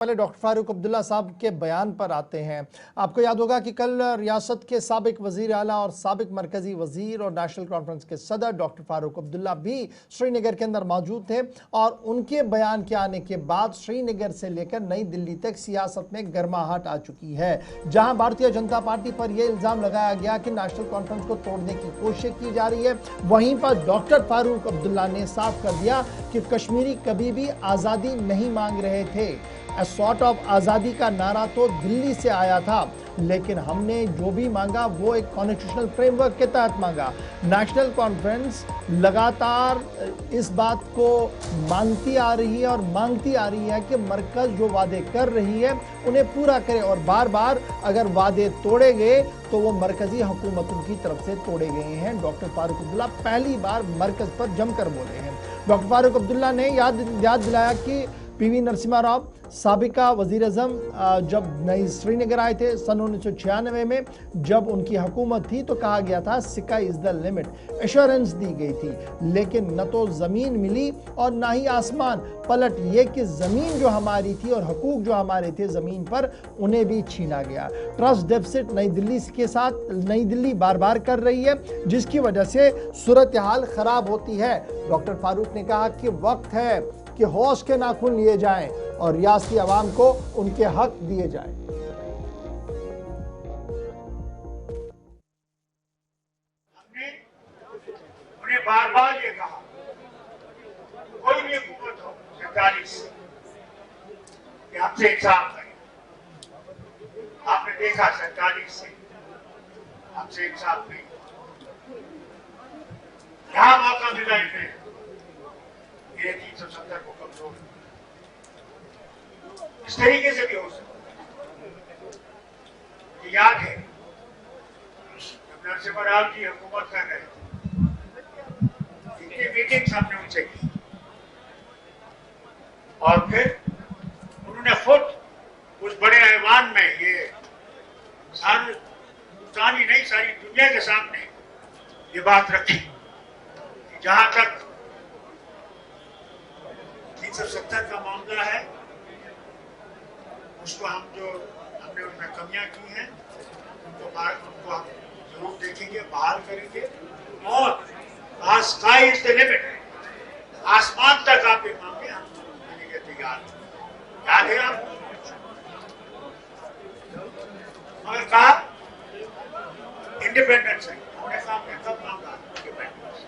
पहले डॉक्टर फारूक अब्दुल्ला साहब के बयान पर आते हैं। आपको याद होगा कि कल रियासत के साबिक वजीर आला और साबिक मरकजी वजीर और नेशनल कॉन्फ्रेंस के सदर डॉक्टर फारूक अब्दुल्ला भी श्रीनगर के अंदर मौजूद थे और उनके बयान के आने के बाद श्रीनगर से लेकर नई दिल्ली तक सियासत में गर्माहट आ चुकी है। जहां भारतीय जनता पार्टी पर यह इल्ज़ाम लगाया गया कि नेशनल कॉन्फ्रेंस को तोड़ने की कोशिश की जा रही है, वहीं पर डॉक्टर फारूक अब्दुल्ला ने साफ कर दिया कि कश्मीरी कभी भी आज़ादी नहीं मांग रहे थे। सॉर्ट ऑफ आज़ादी का नारा तो दिल्ली से आया था, लेकिन हमने जो भी मांगा वो एक कॉन्स्टिट्यूशनल फ्रेमवर्क के तहत मांगा। नेशनल कॉन्फ्रेंस लगातार इस बात को मानती आ रही है और मांगती आ रही है कि मरकज जो वादे कर रही है उन्हें पूरा करे, और बार बार अगर वादे तोड़े गए तो वो मरकजी हुकूमतों की तरफ से तोड़े गए हैं। डॉक्टर फारूक अब्दुल्ला पहली बार मरकज पर जमकर बोले हैं। डॉक्टर फारूक अब्दुल्ला ने याद दिलाया कि पीवी नरसिम्हा राव साबिका वजीर आज़म जब नई श्रीनगर आए थे सन 1996 में, जब उनकी हुकूमत थी तो कहा गया था sky is the limit, assurance दी गई थी, लेकिन न तो ज़मीन मिली और ना ही आसमान। पलट ये कि ज़मीन जो हमारी थी और हकूक जो हमारे थे ज़मीन पर, उन्हें भी छीना गया। ट्रस्ट डेफिसिट नई दिल्ली के साथ नई दिल्ली बार बार कर रही है, जिसकी वजह से सूरत हाल ख़राब होती है। डॉक्टर फारूक ने कहा कि वक्त है कि होश के नाखून लिए जाएं और रियासती आवाम को उनके हक दिए जाएं। हमने उन्हें बार बार ये कहा, कोई भी हुकूमत हो सरकारी कि हमसे इंसाफ करें। आपने देखा सरकारी से हमसे इंसाफ नहीं। यहां मौका मिला इन्हें 370 को कमजोर इस तरीके से भी हो सकता। याद है जब नरसिम्हा राव जी हुकूमत कर रहे थे, इनकी मीटिंग हमने उनसे की और फिर उन्होंने खुद उस बड़े ऐवान में ये सारी नहीं सारी दुनिया के सामने ये बात रखी, जहां तक 370 का मामला है उसको हमने उसमें कमियां की हैं उनको हम जरूर देखेंगे, बहाल करेंगे। और स्काई इज द लिमिट, आसमान तक आप ये मांगे हम देने के तैयार। याद है आपको मगर कहा इंडिपेंडेंस है, हमने कहा हमने कब मांगा इंडिपेंडेंस?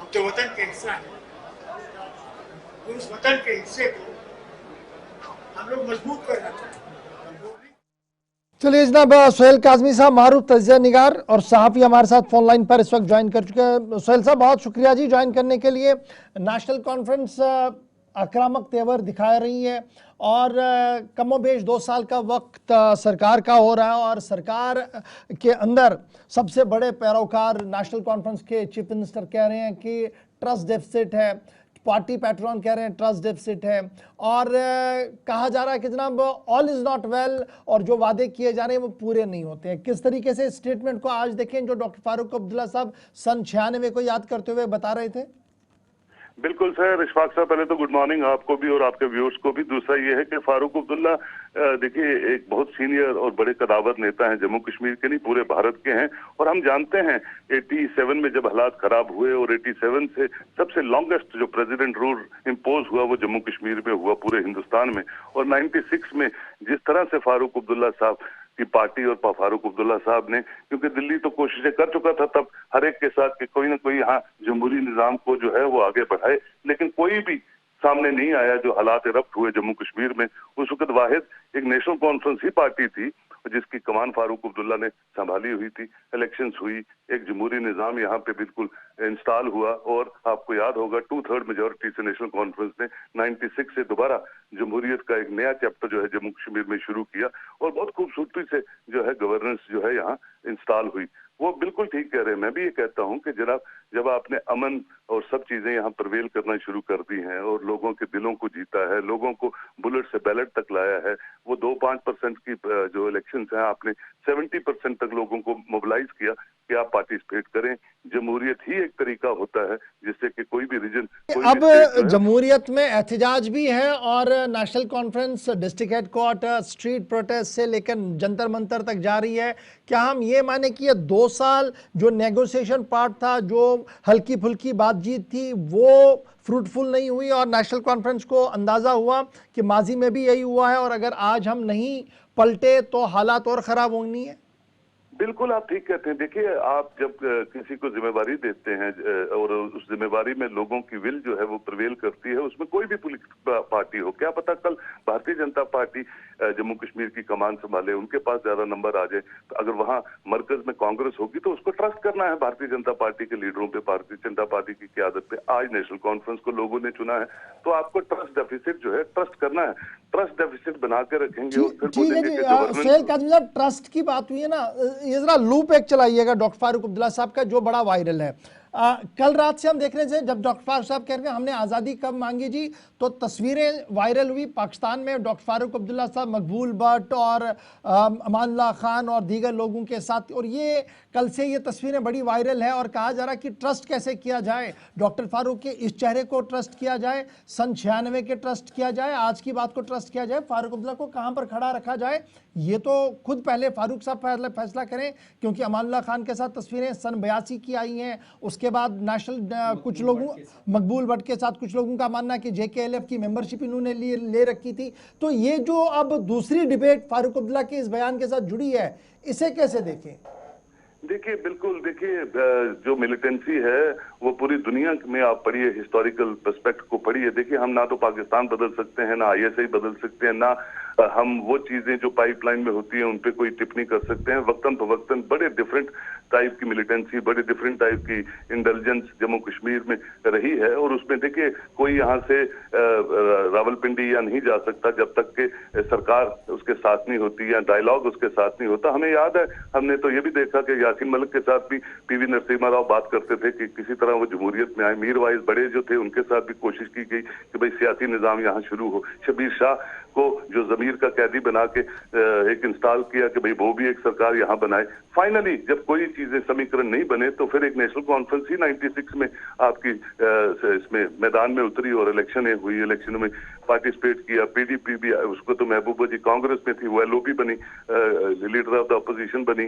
हम तो वतन के हिस्सा है, उस वतन के हिस्से को हम लोग मजबूत करना चाहते हैं। चलिए जनाब, सोहेल काज़मी साहब मारूफ तजिया निगार और सहाफ़ी हमारे साथ फोन लाइन पर इस वक्त ज्वाइन कर चुके हैं। सोहेल साहब बहुत शुक्रिया जी ज्वाइन करने के लिए। नेशनल कॉन्फ्रेंस आक्रामक तेवर दिखा रही है और कमोबेश 2 साल का वक्त सरकार का हो रहा है और सरकार के अंदर सबसे बड़े पैरोकार नेशनल कॉन्फ्रेंस के चीफ मिनिस्टर कह रहे हैं कि ट्रस्ट डेफिसिट है, पार्टी पैट्रन कह रहे हैं ट्रस्ट डेफिसिट है, और कहा जा रहा है कि जनाब ऑल इज़ नॉट वेल और जो वादे किए जा रहे हैं वो पूरे नहीं होते हैं। किस तरीके से स्टेटमेंट को आज देखें जो डॉक्टर फारूक अब्दुल्ला साहब सन 96 को याद करते हुए बता रहे थे। बिल्कुल सर, इशफाक साहब पहले तो गुड मॉर्निंग आपको भी और आपके व्यूअर्स को भी। दूसरा ये है कि फारूक अब्दुल्ला देखिए एक बहुत सीनियर और बड़े कदावर नेता हैं, जम्मू कश्मीर के नहीं पूरे भारत के हैं। और हम जानते हैं 87 में जब हालात खराब हुए और 87 से सबसे लॉन्गेस्ट जो प्रेसिडेंट रूल इम्पोज हुआ वो जम्मू कश्मीर में हुआ पूरे हिंदुस्तान में। और 96 में जिस तरह से फारूक अब्दुल्ला साहब की पार्टी और फारूक अब्दुल्ला साहब ने, क्योंकि दिल्ली तो कोशिशें कर चुका था तब हर एक के साथ कि कोई ना कोई यहाँ जमहूरी निजाम को जो है वो आगे बढ़ाए, लेकिन कोई भी सामने नहीं आया। जो हालात इरप्ट हुए जम्मू कश्मीर में, उस वक्त वाहिद एक नेशनल कॉन्फ्रेंस ही पार्टी थी जिसकी कमान फारूक अब्दुल्ला ने संभाली हुई थी। इलेक्शंस हुई, एक जमहूरी निजाम यहाँ पे बिल्कुल इंस्टॉल हुआ और आपको याद होगा 2/3 मेजोरिटी से नेशनल कॉन्फ्रेंस ने 96 से दोबारा जमहूरियत का एक नया चैप्टर जो है जम्मू कश्मीर में शुरू किया और बहुत खूबसूरती से जो है गवर्नेंस जो है यहाँ इंस्टॉल हुई। वो बिल्कुल ठीक कह रहे हैं। मैं भी ये कहता हूँ कि जब आपने अमन और सब चीजें यहाँ प्रवेल करना शुरू कर दी हैं और लोगों के दिलों को जीता है, लोगों को बुलेट से बैलेट तक लाया है, वो 2-5% की जो इलेक्शन है आपने 70% तक लोगों को मोबिलाइज किया कि आप पार्टिसिपेट करें। जमहूरियत ही एक तरीका होता है जिससे कि कोई भी रीजन अब स्टेट जो है जमहूरियत में एहतजाज भी है और national conference district headquarter street protest से लेकर जंतर मंतर तक जा रही है। क्या हम ये माने कि ये 2 साल जो नेगोशिएशन पार्ट था, जो हल्की फुल्की बातचीत थी, वो फ्रूटफुल नहीं हुई और नेशनल कॉन्फ्रेंस को अंदाजा हुआ कि माजी में भी यही हुआ है और अगर आज हम नहीं पलटे तो हालात और खराब होनी है? बिल्कुल आप ठीक कहते हैं। देखिए, आप जब किसी को जिम्मेवारी देते हैं और उस जिम्मेवारी में लोगों की विल जो है वो प्रिवेल करती है, उसमें कोई भी पॉलिटिकल पार्टी हो, क्या पता कल भारतीय जनता पार्टी जम्मू कश्मीर की कमान संभाले, उनके पास ज्यादा नंबर आ जाए, तो अगर वहां मरकज में कांग्रेस होगी तो उसको ट्रस्ट करना है भारतीय जनता पार्टी के लीडरों पे, भारतीय जनता पार्टी की क्यादत पे। आज नेशनल कॉन्फ्रेंस को लोगों ने चुना है तो आपको ट्रस्ट डेफिसिट जो है ट्रस्ट करना है, ट्रस्ट डेफिसिट बना के रखेंगे और फिर ठीक है जी। सुहेल काजमी, ट्रस्ट की बात हुई है ना, ये जरा लूप एक चलाइएगा डॉक्टर फारूक अब्दुल्ला साहब का जो बड़ा वायरल है। कल रात से हम देख रहे थे, जब डॉक्टर फारूक साहब कह रहे हैं हमने आज़ादी कब मांगी जी, तो तस्वीरें वायरल हुई पाकिस्तान में डॉक्टर फारूक अब्दुल्ला साहब, मकबूल भट्ट और अमानुल्लाह खान और दीगर लोगों के साथ, और ये कल से ये तस्वीरें बड़ी वायरल है और कहा जा रहा है कि ट्रस्ट कैसे किया जाए, डॉक्टर फारूक के इस चेहरे को ट्रस्ट किया जाए, सन 96 के ट्रस्ट किया जाए, आज की बात को ट्रस्ट किया जाए, फारूक अब्दुल्ला को कहाँ पर खड़ा रखा जाए, ये तो खुद पहले फारूक साहब फैसला करें, क्योंकि अमानुल्लाह खान के साथ तस्वीरें सन 82 की आई हैं। उसके बाद नेशनल कुछ लोगों, मकबूल भट्ट के साथ कुछ लोगों का मानना है कि JKLF की मेंबरशिप इन्होंने ले रखी थी। तो ये जो अब दूसरी डिबेट फारूक अब्दुल्ला के इस बयान के साथ जुड़ी है, इसे कैसे देखें? देखिए, बिल्कुल देखिए, जो मिलिटेंसी है वो पूरी दुनिया में आप पढ़िए, हिस्टोरिकल पर्सपेक्ट को पढ़िए। देखिए, हम ना तो पाकिस्तान बदल सकते हैं, ना ISI बदल सकते हैं, ना हम वो चीजें जो पाइपलाइन में होती हैं उन पे कोई टिप्पणी कर सकते हैं। वक्तन फवक्तन बड़े डिफरेंट टाइप की मिलिटेंसी, बड़े डिफरेंट टाइप की इंटेलिजेंस जम्मू कश्मीर में रही है और उसमें देखिए कोई यहाँ से रावलपिंडी या नहीं जा सकता जब तक कि सरकार उसके साथ नहीं होती या डायलॉग उसके साथ नहीं होता। हमें याद है, हमने तो ये भी देखा कि यासीन मलिक के साथ भी PV नरसिम्हा राव बात करते थे कि किसी तरह वो जमहूरियत में आए। मीर वाइज बड़े जो थे उनके साथ भी कोशिश की गई कि भाई सियासी निजाम यहाँ शुरू हो। शबीर शाह को जो जमीर का कैदी बना के एक इंस्टॉल किया कि भाई वो भी एक सरकार यहाँ बनाए। फाइनली जब कोई चीजें समीकरण नहीं बने तो फिर एक नेशनल कॉन्फ्रेंस ही 96 में आपकी इसमें मैदान में उतरी और इलेक्शन हुई, इलेक्शन में पार्टिसिपेट किया। PDP भी, उसको तो महबूबा जी कांग्रेस में थी, वो LOP बनी, लीडर ऑफ द अपोजिशन बनी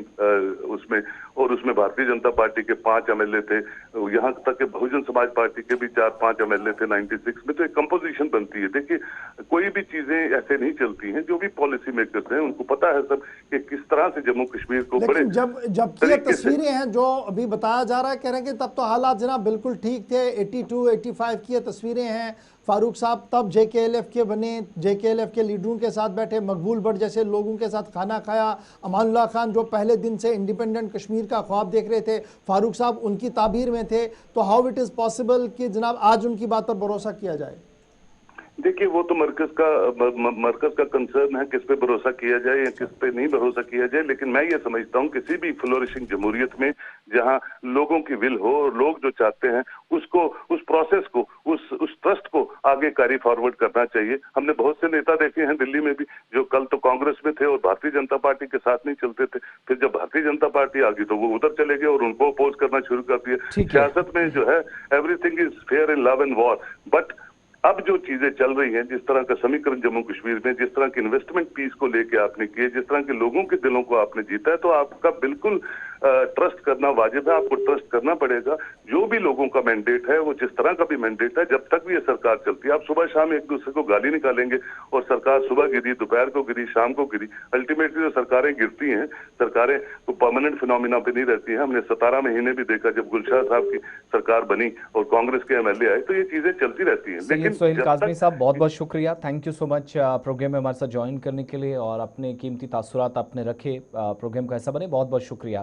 उसमें, और उसमें भारतीय जनता पार्टी के 5 MLA थे, यहाँ तक कि बहुजन समाज पार्टी के भी 4-5 MLA थे 96 में। तो एक कंपोजिशन बनती है। देखिए, कोई भी चीजें ऐसे नहीं चलती हैं, जो भी पॉलिसी मेकर्स हैं उनको पता है सब कि किस तरह से जम्मू कश्मीर को बड़े जब ये तस्वीरें हैं जो अभी बताया जा रहा है, कह रहे हैं कि तब तो हालात जनाब बिल्कुल ठीक थे, 82-85 की ये तस्वीरें हैं, फारूक साहब तब JKLF के बने, JKLF के लीडरों के साथ बैठे, मकबूल भट्ट जैसे लोगों के साथ खाना खाया, अमानुल्लाह खान जो पहले दिन से इंडिपेंडेंट कश्मीर का ख्वाब देख रहे थे, फारूक साहब उनकी ताबीर में थे। तो हाउ इट इज़ पॉसिबल कि जनाब आज उनकी बात पर भरोसा किया जाए? देखिए, वो तो मरकज का कंसर्न है किस पे भरोसा किया जाए या किस पे नहीं भरोसा किया जाए। लेकिन मैं ये समझता हूँ किसी भी फ्लोरिशिंग जमहूरियत में जहाँ लोगों की विल हो और लोग जो चाहते हैं उसको, उस प्रोसेस को, उस ट्रस्ट को आगे कैरी फॉरवर्ड करना चाहिए। हमने बहुत से नेता देखे हैं दिल्ली में भी जो कल तो कांग्रेस में थे और भारतीय जनता पार्टी के साथ नहीं चलते थे, फिर जब भारतीय जनता पार्टी आ गई तो वो उधर चले गए और उनको अपोज करना शुरू कर दिया। सियासत में जो है everything is fair in love and war, but अब जो चीजें चल रही हैं, जिस तरह का समीकरण जम्मू कश्मीर में, जिस तरह की इन्वेस्टमेंट पीस को लेके आपने किए, जिस तरह के लोगों के दिलों को आपने जीता है, तो आपका बिल्कुल ट्रस्ट करना वाजिब है। आपको ट्रस्ट करना पड़ेगा। जो भी लोगों का मैंडेट है, वो जिस तरह का भी मैंडेट है, जब तक भी ये सरकार चलती है, आप सुबह शाम एक दूसरे को गाली निकालेंगे और सरकार सुबह गिरी, दोपहर को गिरी, शाम को गिरी, अल्टीमेटली जो सरकारें गिरती हैं, सरकारें तो परमानेंट फिनोमिना पे नहीं रहती हैं। हमने 17 महीने भी देखा जब गुलशाह साहब की सरकार बनी और कांग्रेस के MLA आए, तो ये चीजें चलती रहती हैं। लेकिन सोहेल काज़मी साहब, बहुत बहुत शुक्रिया, thank you so much programme में हमारे साथ ज्वाइन करने के लिए और अपने कीमती तासुरात आपने रखे, प्रोग्राम का हिस्सा बने, बहुत बहुत शुक्रिया।